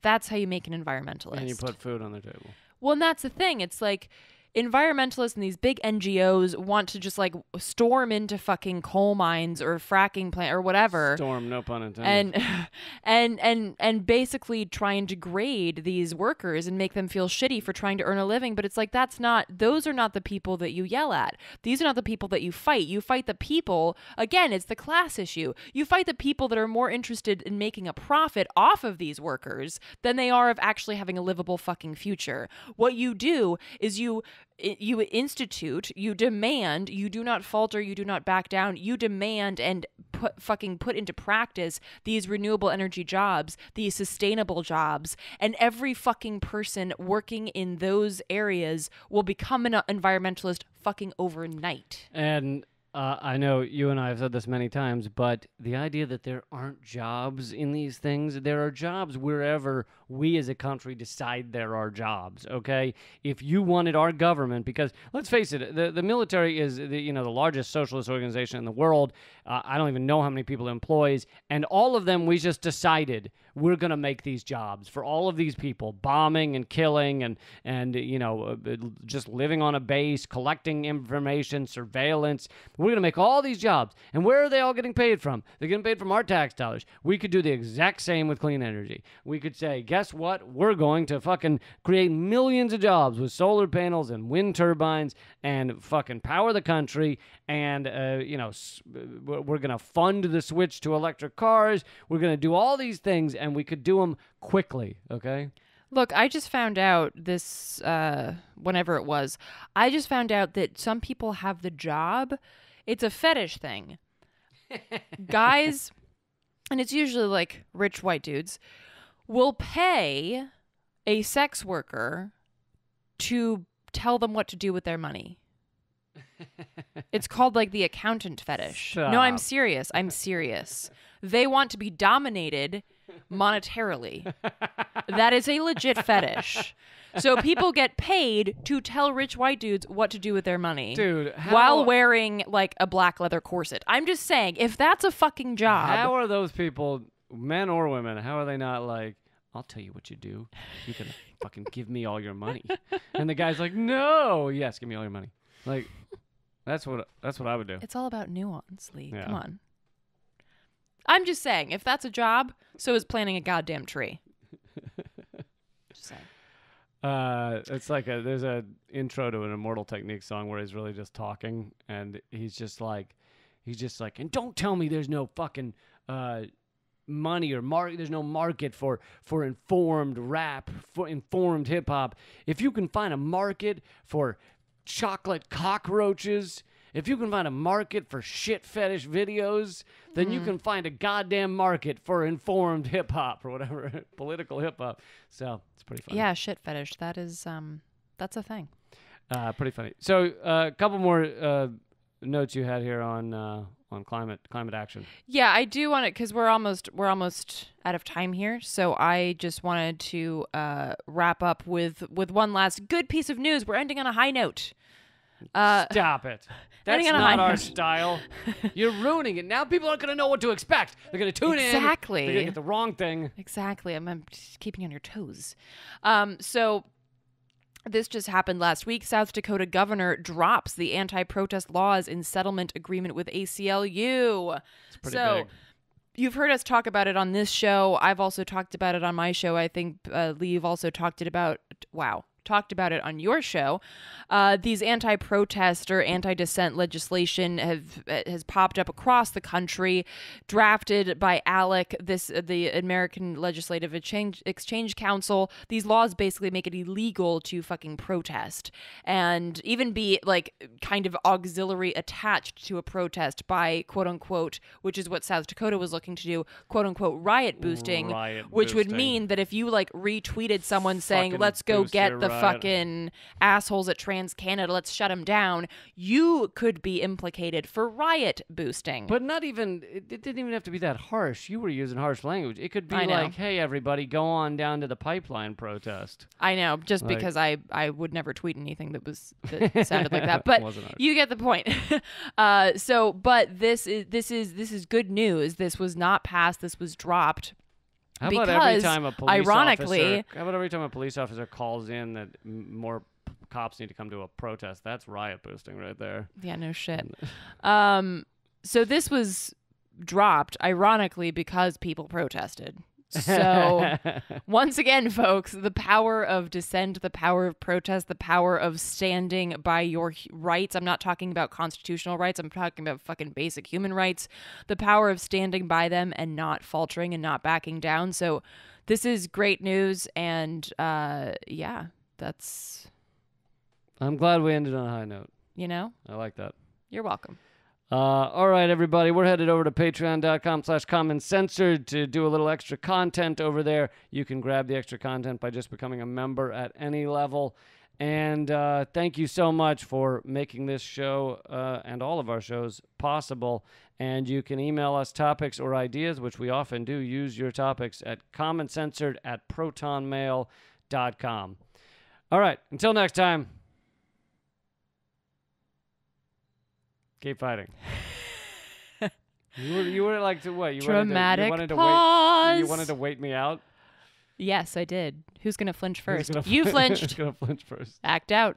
That's how you make an environmentalist. And you put food on the table. Well, and that's the thing. It's like environmentalists and these big NGOs want to just like storm into fucking coal mines or fracking plant or whatever. Storm, no pun intended. And basically try and degrade these workers and make them feel shitty for trying to earn a living. But it's like, those are not the people that you yell at. These are not the people that you fight. You fight the people, again, it's the class issue. You fight the people that are more interested in making a profit off of these workers than they are of actually having a livable fucking future. What you do is you institute, you demand, you do not falter, you do not back down, you demand and put into practice these renewable energy jobs, these sustainable jobs, and every fucking person working in those areas will become an environmentalist fucking overnight. And I know you and I have said this many times, but the idea that there aren't jobs in these things, there are jobs wherever we as a country decide there are jobs, okay? If you wanted our government, because let's face it, the military is the largest socialist organization in the world. I don't even know how many people it employs, and all of them, we just decided we're going to make these jobs for all of these people, bombing and killing and just living on a base, collecting information, surveillance. We're going to make all these jobs. And where are they all getting paid from? They're getting paid from our tax dollars. We could do the exact same with clean energy. We could say, guess what? We're going to fucking create millions of jobs with solar panels and wind turbines and fucking power the country. And, we're going to fund the switch to electric cars. We're going to do all these things, and we could do them quickly, okay? Look, I just found out this, whenever it was, I just found out that some people have the job. It's a fetish thing. Guys, and it's usually like rich white dudes, will pay a sex worker to tell them what to do with their money. It's called like the accountant fetish. Stop. No, I'm serious. They want to be dominated monetarily. That is a legit fetish. So people get paid to tell rich white dudes what to do with their money. Dude, while wearing like a black leather corset. I'm just saying, if that's a fucking job. How are those people, men or women, how are they not like, I'll tell you what you do. You can fucking give me all your money. And the guy's like, no. Yes, give me all your money. Like, that's what I would do. It's all about nuance, Lee. Yeah. Come on. I'm just saying, if that's a job, so is planting a goddamn tree. Just saying. It's like there's a intro to an Immortal Technique song where he's really just talking, and he's just like, and don't tell me there's no fucking money or there's no market for informed rap, for informed hip hop. If you can find a market for chocolate cockroaches, if you can find a market for shit fetish videos, then you can find a goddamn market for informed hip hop or whatever, political hip hop. So it's pretty funny. Yeah, shit fetish. That is, that's a thing. Pretty funny. So a couple more notes you had here on climate action. Yeah, I do want to, because we're almost out of time here. So I just wanted to wrap up with one last good piece of news. We're ending on a high note. Stop it. That's not our style. You're ruining it. Now people aren't going to know what to expect. They're going to tune in. Exactly. They're going to get the wrong thing. Exactly. I'm just keeping you on your toes. So this just happened last week. South Dakota governor drops the anti-protest laws in settlement agreement with ACLU. It's pretty big. You've heard us talk about it on this show. I've also talked about it on my show. I think Lee, you've also talked about it on your show. These anti-protest or anti-dissent legislation has popped up across the country, drafted by ALEC, the American Legislative Exchange Council. These laws basically make it illegal to fucking protest and even be like kind of auxiliary attached to a protest by quote unquote, which is what South Dakota was looking to do, quote unquote riot boosting, which would mean that if you like retweeted someone saying, let's go get the fucking assholes at TransCanada, let's shut them down, you could be implicated for riot boosting. But not even, it didn't even have to be that harsh. You were using harsh language. It could be like, hey, everybody, go on down to the pipeline protest. I know, just like, because I would never tweet anything that sounded like that. But you get the point. But this is good news. This was not passed. This was dropped. How about every time a police officer calls in that more cops need to come to a protest? That's riot boosting right there. Yeah, no shit. So this was dropped, ironically, because people protested. So once again, folks, the power of dissent, the power of protest, the power of standing by your rights. I'm not talking about constitutional rights. I'm talking about fucking basic human rights. The power of standing by them and not faltering and not backing down. So this is great news. And yeah, that's... I'm glad we ended on a high note. You know? I like that. You're welcome. All right, everybody, we're headed over to patreon.com/commoncensored to do a little extra content over there. You can grab the extra content by just becoming a member at any level. And thank you so much for making this show and all of our shows possible. And you can email us topics or ideas, which we often do. Use your topics at commoncensored@protonmail.com. All right, until next time. Keep fighting. You were like to what? Dramatic pause. You wanted to wait me out? Yes, I did. Who's gonna flinch first? You flinched. Who's gonna flinch first? Act out.